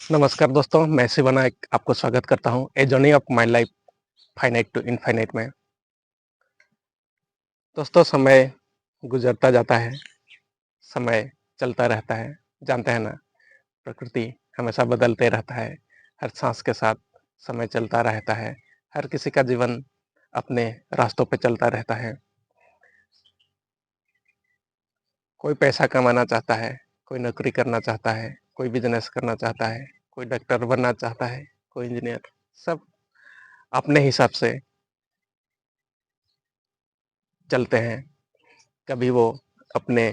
नमस्कार दोस्तों, मैं शिव नायक आपको स्वागत करता हूँ a journey of my life finite to infinite में। दोस्तों, समय गुजरता जाता है, समय चलता रहता है। जानते हैं ना, प्रकृति हमेशा बदलते रहता है। हर सांस के साथ समय चलता रहता है। हर किसी का जीवन अपने रास्तों पे चलता रहता है। कोई पैसा कमाना चाहता है, कोई नौकरी करना चाहता है, कोई बिजनेस करना चाहता है, कोई डॉक्टर बनना चाहता है, कोई इंजीनियर। सब अपने हिसाब से चलते हैं। कभी वो अपने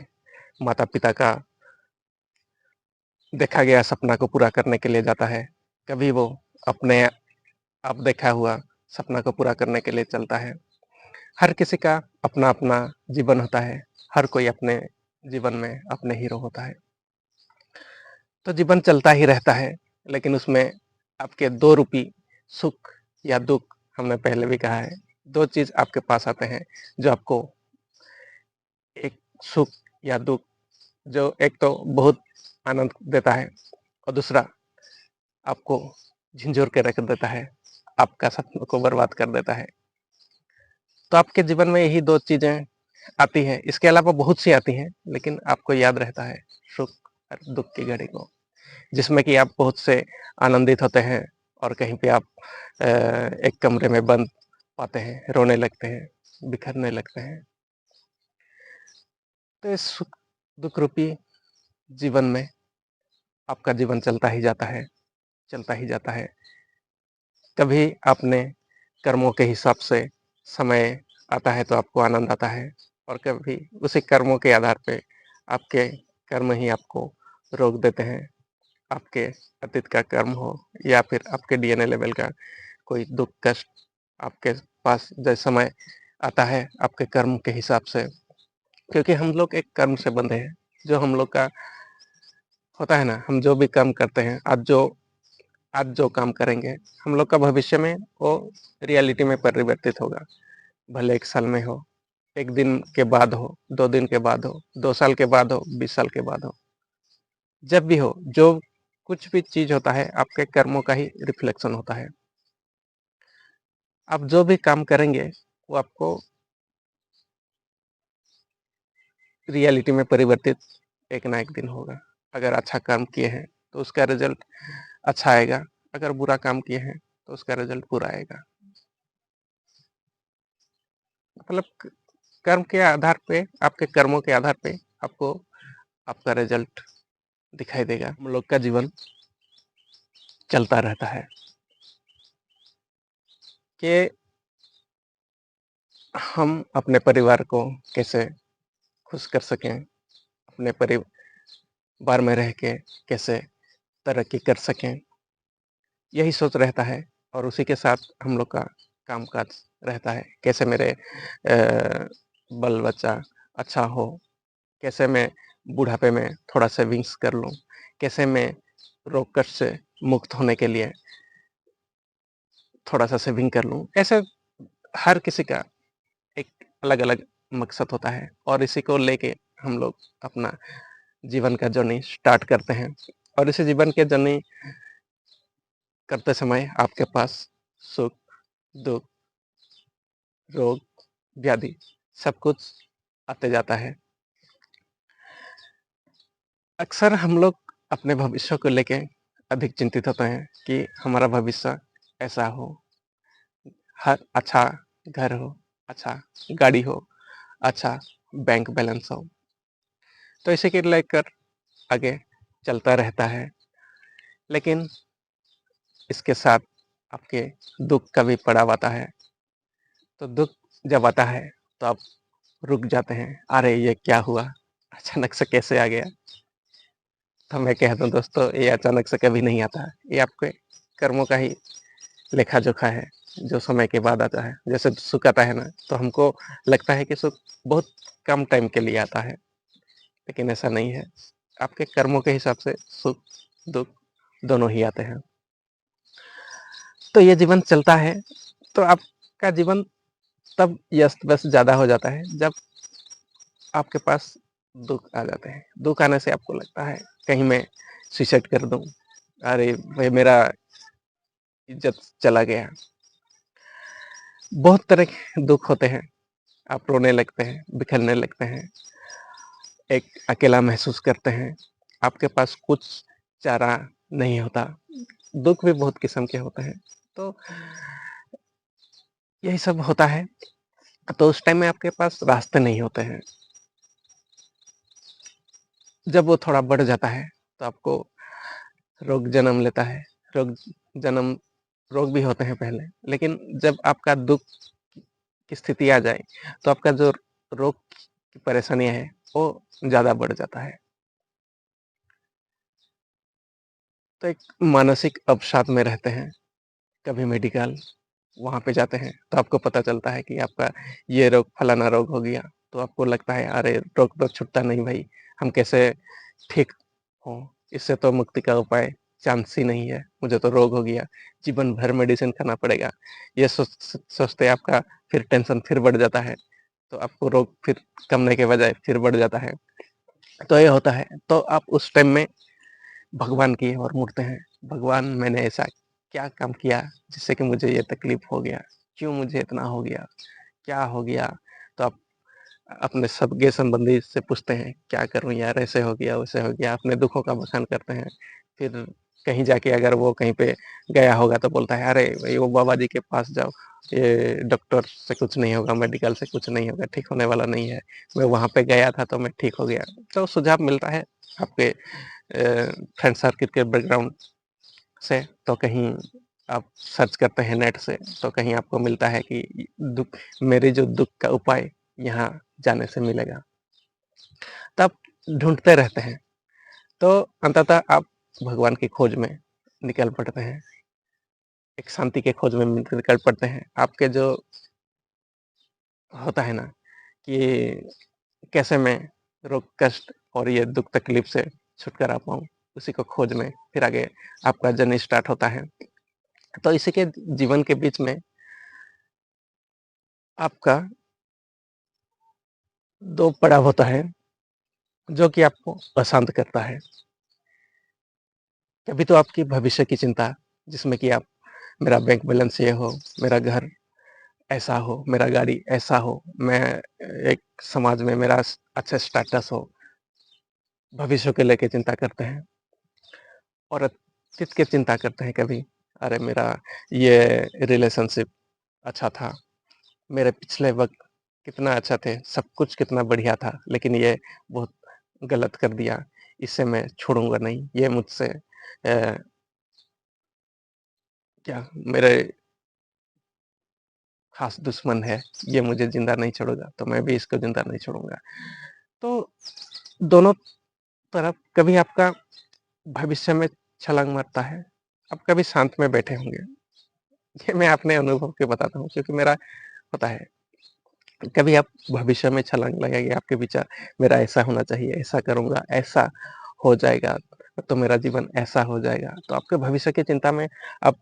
माता-पिता का देखा गया सपना को पूरा करने के लिए जाता है, कभी वो अपने आप देखा हुआ सपना को पूरा करने के लिए चलता है। हर किसी का अपना-अपना जीवन होता है, हर कोई अपने जीवन में अपने हीरो होता है। तो जीवन चलता ही रहता है, लेकिन उसमें आपके 2 रूपी सुख या दुःख, हमने पहले भी कहा है, 2 चीज़ आपके पास आते हैं, जो आपको एक सुख या दुःख, जो एक तो बहुत आनंद देता है और दूसरा आपको झिंझोर के रख देता है, आपका सपनों को बर्बाद कर देता है। तो आपके जीवन में यही 2 चीज़ें आती हैं, इसके अलावा बहुत सी आती हैं, लेकिन आपको याद रहता है सुख और दुःख की घड़ी को, जिसमें कि आप बहुत से आनंदित होते हैं और कहीं पे आप एक कमरे में बंद पाते हैं, रोने लगते हैं, बिखरने लगते हैं। तो इस सुख दुःख रूपी जीवन में आपका जीवन चलता ही जाता है, चलता ही जाता है। कभी आपने कर्मों के हिसाब से समय आता है तो आपको आनंद आता है और कभी उसी कर्मों के आधार पे आपके कर्म ही आपको रोक देते हैं। आपके अतीत का कर्म हो या फिर आपके डीएनए लेवल का कोई दुःख कष्ट आपके पास जब समय आता है आपके कर्म के हिसाब से, क्योंकि हम लोग एक कर्म से बंधे हैं। जो हम लोग का होता है ना, हम जो भी काम करते हैं, आज जो काम करेंगे, हम लोग का भविष्य में वो रियलिटी में परिवर्तित होगा। भले 1 साल में हो, 1 दिन के बाद हो, 2 दिन के बाद हो, 2 साल के बाद हो, 20 साल के बाद हो। जब भी हो, जो कुछ भी चीज़ होता है, आपके कर्मों का ही रिफ्लेक्शन होता है। आप जो भी काम करेंगे, वो आपको रियलिटी में परिवर्तित एक ना एक दिन होगा। अगर अच्छा काम किए हैं, तो उसका रिज़ल्ट अच्छा आएगा, अगर बुरा काम किए हैं, तो उसका रिज़ल्ट बुरा आएगा। मतलब कर्म के आधार पे, आपके कर्मों के आधार पे आपको आपका रिज़ल्ट दिखाई देगा। हम लोग का जीवन चलता रहता है कि हम अपने परिवार को कैसे खुश कर सकें, अपने परिवार में रह के कैसे तरक्की कर सकें, यही सोच रहता है और उसी के साथ हम लोग का काम-काज रहता है। कैसे मेरे बाल-बच्चा अच्छा हो, कैसे मैं बुढ़ापे में थोड़ा सेविंग्स कर लूँ, कैसे मैं रोग कष्ट से मुक्त होने के लिए थोड़ा-सा सेविंग कर लूँ। ऐसे हर किसी का एक अलग-अलग मकसद होता है और इसी को लेके हम लोग अपना जीवन का जर्नी स्टार्ट करते हैं और इसी जीवन के जर्नी करते समय आपके पास सुख, दुःख, रोग, व्याधि सब कुछ आते जाता है। अक्सर हम लोग अपने भविष्य को लेके अधिक चिंतित होते हैं कि हमारा भविष्य ऐसा हो, हर अच्छा घर हो, अच्छा गाड़ी हो, अच्छा बैंक बैलेंस हो। तो इसी को लेकर आगे चलता रहता है। लेकिन इसके साथ आपके दुःख का भी पड़ाव आता है। तो दुःख जब आता है तो आप रुक जाते हैं, अरे! ये क्या हुआ? अचानक से कैसे आ गया? तो मैं कह दूँ दोस्तों, ये अचानक से कभी नहीं आता है। ये आपके कर्मों का ही लेखा-जोखा है, जो समय के बाद आता है। जैसे सुख आता है ना, तो हमको लगता है कि सुख बहुत कम टाइम के लिए आता है, लेकिन ऐसा नहीं है। आपके कर्मों के हिसाब से सुख, दुःख दोनों ही आते हैं। तो ये जीवन चलता है, तो आपका जीवन तब अस्त-व्यस्त ज़्यादा हो जाता है, जब आपके पास दुःख आ जाते हैं। दुःख आने से आपको लगता है, कहीं मैं सुसाइड कर दूँ, अरे भाई मेरा इज़्ज़त चला गया। बहुत तरह के दुःख होते हैं, आप रोने लगते हैं, बिखरने लगते हैं, एक अकेला महसूस करते हैं, आपके पास कुछ चारा नहीं होता। दुःख भी बहुत किस्म के होते हैं, तो यही सब होता है, तो उस टाइम में आपके पास रास्ते नहीं होते हैं। जब वो थोड़ा बढ़ जाता है, तो आपको रोग जन्म लेता है, रोग जन्म रोग भी होते हैं पहले, लेकिन जब आपका दुःख की स्थिति आ जाए, तो आपका जो रोग की परेशानियाँ हैं, वो ज़्यादा बढ़ जाता है। तो एक मानसिक अवसाद में रहते हैं, कभी मेडिकल वहाँ पे जाते हैं, तो आपको पता चलता है कि आपका ये रोग फलाना रोग हो गया, तो आपको लगता है अरे! रोग तो छूटता नहीं भाई, हम कैसे ठीक हों? इससे तो मुक्ति का उपाय चांस ही नहीं है, मुझे तो रोग हो गया, जीवन भर मेडिसिन खाना पड़ेगा। ये सोचते आपका फिर टेंशन फिर बढ़ जाता है, तो आपको रोग फिर कमने के बजाय फिर बढ़ जाता है। तो ये होता है, तो आप उस टाइम में भगवान की ओर मुड़ते हैं। भगवान मैंने ऐसा क्या काम किया जिससे कि मुझे ये तकलीफ़ हो गया? क्यों मुझे इतना हो गया? क्या हो गया? तो आप अपने सगे-संबंधी से पूछते हैं, क्या करूँ यार ऐसे हो गया, वैसे हो गया, अपने दुखों का बखान करते हैं। फिर कहीं जाके अगर वो कहीं पे गया होगा तो बोलता है, "अरे! भई वो बाबा जी के पास जाओ, ये डॉक्टर से कुछ नहीं होगा, मेडिकल से कुछ नहीं होगा, ठीक होने वाला नहीं है। मैं वहाँ पे गया था तो मैं ठीक हो गया।" तो सुझाव मिलता है आपके फ्रेंड सर्किल के बैकग्राउंड से, तो कहीं आप सर्च करते हैं नेट से, तो कहीं आपको मिलता है कि दुःख मेरे जो दुःख का उपाय यहाँ जाने से मिलेगा। तब ढूँढते रहते हैं, तो अंततः आप भगवान की खोज में निकल पड़ते हैं, एक शांति के खोज में निकल पड़ते हैं। आपके जो होता है ना कि कैसे मैं रोग कष्ट और ये दुःख तकलीफ से छुटकारा पाऊँ, उसी को खोज में फिर आगे आपका जर्नी स्टार्ट होता है। तो इसी के जीवन के बीच में आपका 2 पड़ाव होता है, जो कि आपको अशांत करता है। कभी तो आपकी भविष्य की चिंता, जिसमें कि आप मेरा बैंक बैलेंस ये हो, मेरा घर ऐसा हो, मेरा गाड़ी ऐसा हो, मैं एक समाज में मेरा अच्छा स्टेटस हो, भविष्य को लेके चिंता करते हैं और अतीत की चिंता करते हैं कभी, अरे मेरा ये रिलेशनशिप अच्छा था, मेरे पिछले वक़्त कितना अच्छा थे, सब कुछ कितना बढ़िया था, लेकिन ये बहुत गलत कर दिया, इसे मैं छोड़ूँगा नहीं, ये मुझसे क्या मेरे ख़ास दुश्मन है, ये मुझे ज़िंदा नहीं छोड़ेगा, तो मैं भी इसको ज़िंदा नहीं छोड़ूँगा। तो दोनों तरफ कभी आपका भविष्य में छलांग मारता है, आप कभी शांत में बैठे होंगे। ये मैं अपने अनुभव के बताता हूँ क्योंकि मेरा होता है। कभी आप भविष्य में छलांग लगाइए, आपके विचार मेरा ऐसा होना चाहिए, ऐसा करूँगा, ऐसा हो जाएगा, तो मेरा जीवन ऐसा हो जाएगा। तो आपके भविष्य की चिंता में आप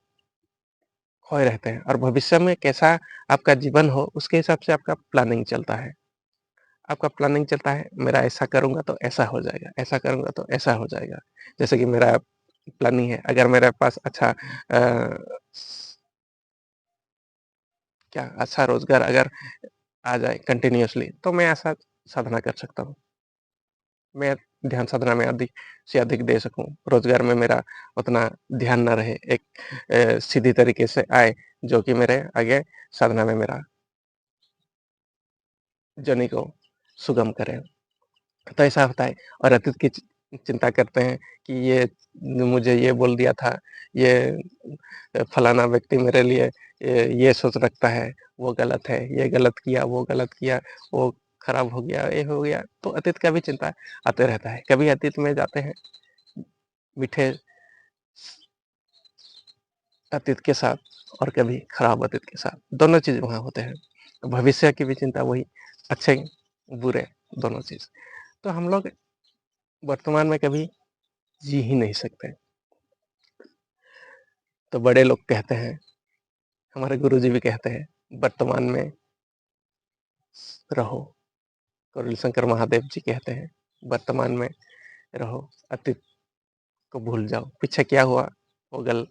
खोए रहते हैं और भविष्य में कैसा आपका जीवन हो, उसके हिसाब से आपका प्लानिंग चलता है। आपका प्लानिंग चलता है, मेरा ऐसा करूँगा तो ऐसा हो जाएगा, ऐसा करूँगा तो ऐसा हो जाएगा। जैसे कि मेरा प्लानिंग है, अगर मेरे पास अच्छा क्या अच्छा रोज़गार अगर आ जाए कंटिन्यूअसली तो मैं ऐसा साधना कर सकता हूँ। मैं ध्यान साधना में अधिक से अधिक दे सकूँ। रोज़गार में मेरा उतना ध्यान ना रहे, एक सीधी तरीके से आए, जो कि मेरे आगे साधना में मेरा जर्नी को सुगम करे। तो ऐसा होता है और अतीत की चिंता करते हैं कि ये मुझे ये बोल दिया था, ये फलाना व्यक्ति मेरे लिए ये सोच रखता है, वो गलत है, ये गलत किया, वो गलत किया, वो खराब हो गया, ये हो गया। तो अतीत का भी चिंता आते रहता है। कभी अतीत में जाते हैं मीठे अतीत के साथ और कभी खराब अतीत के साथ, दोनों चीज़ वहाँ होते हैं। भविष्य की भी चिंता वही, अच्छे, बुरे दोनों चीज़। तो हम लोग वर्तमान में कभी जी ही नहीं सकते। तो बड़े लोग कहते हैं, हमारे गुरुजी भी कहते हैं, वर्तमान में रहो। गौरील शंकर महादेव जी कहते हैं, वर्तमान में रहो, अतीत को भूल जाओ, पीछे क्या हुआ वो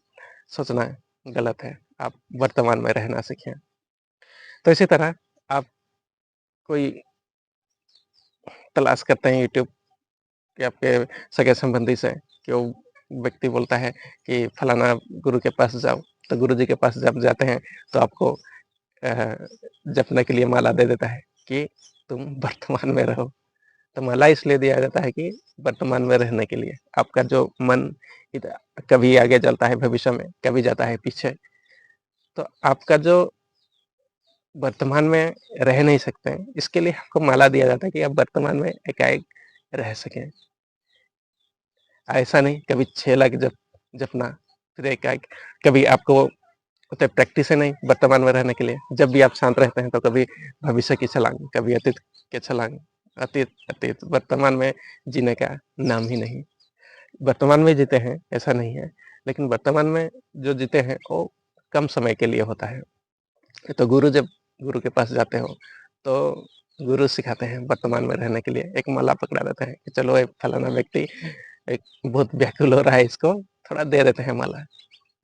सोचना गलत है, आप वर्तमान में रहना सीखें। तो इसी तरह आप कोई तलाश करते हैं यूट्यूब कि आपके सगे-संबंधी से कि वो व्यक्ति बोलता है कि फलाना गुरु के पास जाओ, तो गुरुजी के पास जब जाते हैं तो आपको अ, जपने के लिए माला दे देता है कि तुम वर्तमान में रहो। तो माला इसलिए दिया जाता है कि वर्तमान में रहने के लिए। आपका जो मन इत कभी आगे चलता है भविष्य में, कभी जाता है पीछे। तो आपका जो वर्तमान में रह नहीं सकते हैं, इसके लिए आपको माला दिया जाता है कि आप वर्तमान में एकाएक रह सकें। ऐसा नहीं कभी 6 लाख जपना, फिर एकाएक कभी आपको उतने प्रैक्टिस है नहीं वर्तमान में रहने के लिए। जब भी आप शांत रहते हैं तो कभी भविष्य की छलांग, कभी अतीत की छलांग, अतीत वर्तमान में जीने का नाम ही नहीं। वर्तमान में जीते हैं ऐसा नहीं है, लेकिन वर्तमान में जो जीते हैं वो कम समय के लिए होता है। तो जब गुरु के पास जाते हो तो गुरु सिखाते हैं वर्तमान में रहने के लिए, एक माला पकड़ा देते हैं कि चलो एक फलाना व्यक्ति एक बहुत व्याकुल हो रहा है, इसको थोड़ा दे देते हैं माला।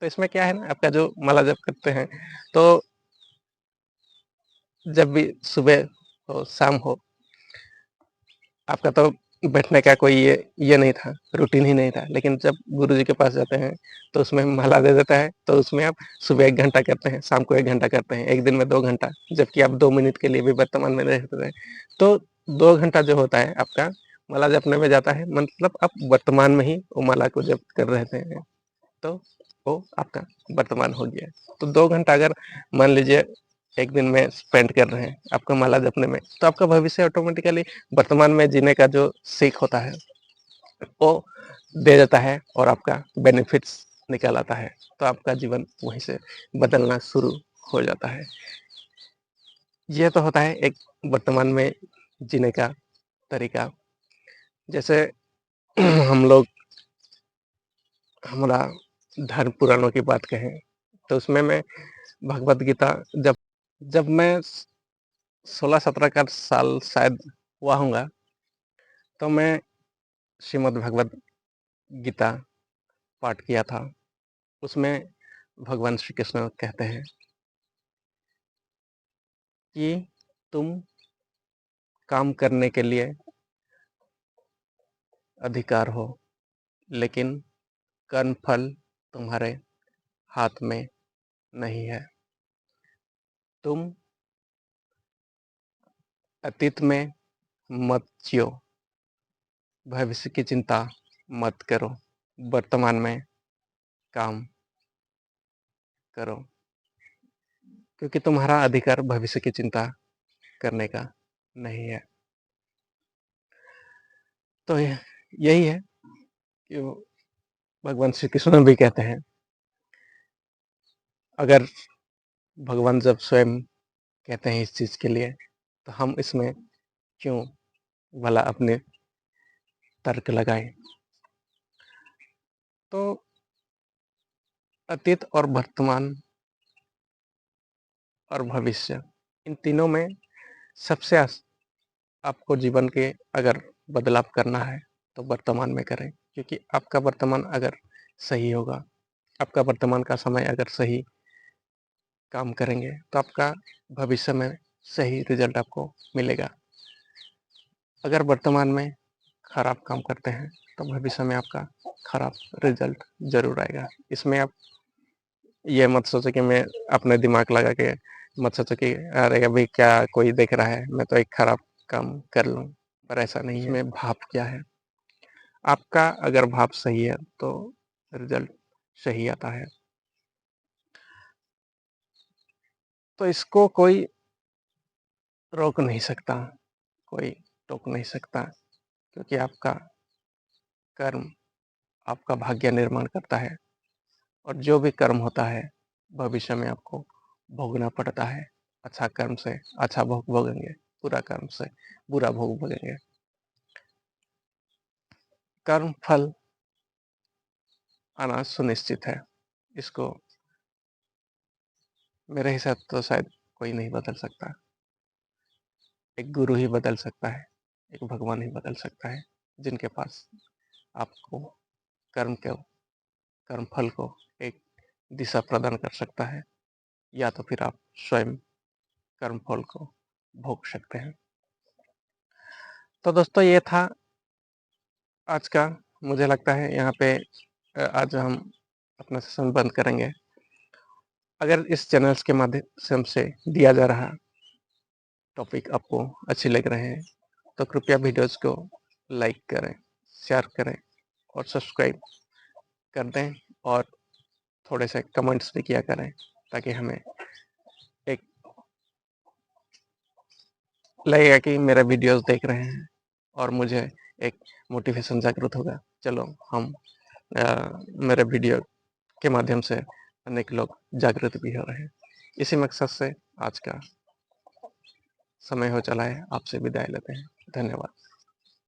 तो इसमें क्या है ना, आपका जो माला जप करते हैं तो जब भी सुबह हो शाम हो, आपका तो बैठने का कोई ये नहीं था, रूटीन ही नहीं था। लेकिन जब गुरुजी के पास जाते हैं तो उसमें माला दे देता है, तो उसमें आप सुबह 1 घंटा करते हैं, शाम को 1 घंटा करते हैं, 1 दिन में 2 घंटा, जबकि आप 2 मिनट के लिए भी वर्तमान में रहते हैं। तो 2 घंटा जो होता है आपका माला जपने में जाता है, मतलब आप वर्तमान में ही वो माला को जप कर रहे हैं, तो वो आपका वर्तमान हो गया। तो 2 घंटा अगर मान लीजिए 1 दिन में स्पेंड कर रहे हैं आपका माला जपने में, तो आपका भविष्य ऑटोमेटिकली वर्तमान में जीने का जो सीख होता है, वो दे देता है और आपका बेनिफिट्स निकल आता है। तो आपका जीवन वहीं से बदलना शुरू हो जाता है। ये तो होता है एक वर्तमान में जीने का तरीका। जैसे हम लोग हमारा धर्म पुराणों की बात कहें, तो उसमें मैं भगवत गीता जब जब मैं 16-17 का साल शायद हुआ होऊँगा, तो मैं श्रीमद् भगवत गीता पाठ किया था। उसमें भगवान श्री कृष्ण कहते हैं कि तुम काम करने के लिए अधिकार हो, लेकिन कर्म फल तुम्हारे हाथ में नहीं है। तुम अतीत में मत जियो, भविष्य की चिंता मत करो, वर्तमान में काम करो, क्योंकि तुम्हारा अधिकार भविष्य की चिंता करने का नहीं है। तो यही है कि भगवान श्री कृष्ण भी कहते हैं, अगर भगवान जब स्वयं कहते हैं इस चीज़ के लिए, तो हम इसमें क्यों भला अपने तर्क लगाएं। तो अतीत और वर्तमान और भविष्य, इन तीनों में सबसे आपको जीवन के अगर बदलाव करना है तो वर्तमान में करें, क्योंकि आपका वर्तमान अगर सही होगा, आपका वर्तमान का समय अगर सही काम करेंगे, तो आपका भविष्य में सही रिजल्ट आपको मिलेगा। अगर वर्तमान में खराब काम करते हैं तो भविष्य में आपका खराब रिजल्ट ज़रूर आएगा। इसमें आप ये मत सोचो कि मैं अपने दिमाग लगा के मत सोचो कि अरे अभी क्या कोई देख रहा है, मैं तो एक खराब काम कर लूँ, पर ऐसा नहीं है। इसमें भाव क्या है, आपका अगर भाव सही है तो रिजल्ट सही आता है। तो इसको कोई रोक नहीं सकता, कोई टोक नहीं सकता, क्योंकि आपका कर्म आपका भाग्य निर्माण करता है, और जो भी कर्म होता है भविष्य में आपको भोगना पड़ता है। अच्छा कर्म से अच्छा भोग भोगेंगे, बुरा कर्म से बुरा भोग भोगेंगे। कर्म फल आना सुनिश्चित है, इसको मेरे हिसाब तो शायद कोई नहीं बदल सकता। एक गुरु ही बदल सकता है, एक भगवान ही बदल सकता है, जिनके पास आपको कर्म को कर्म फल को एक दिशा प्रदान कर सकता है, या तो फिर आप स्वयं कर्म फल को भोग सकते हैं। तो दोस्तों ये था आज का। मुझे लगता है यहाँ पे आज हम अपना सेशन बंद करेंगे। अगर इस चैनल्स के माध्यम से दिया जा रहा टॉपिक आपको अच्छे लग रहे हैं तो कृपया वीडियोस को लाइक करें, शेयर करें और सब्सक्राइब कर दें, और थोड़े से कमेंट्स भी किया करें ताकि हमें एक लगेगा कि मेरा वीडियोस देख रहे हैं और मुझे एक मोटिवेशन जागृत होगा। चलो हम मेरे वीडियो के माध्यम से अनेक लोग जागृत भी हो रहे हैं। इसी मकसद से आज का समय हो चला है, आपसे विदाई लेते हैं। धन्यवाद।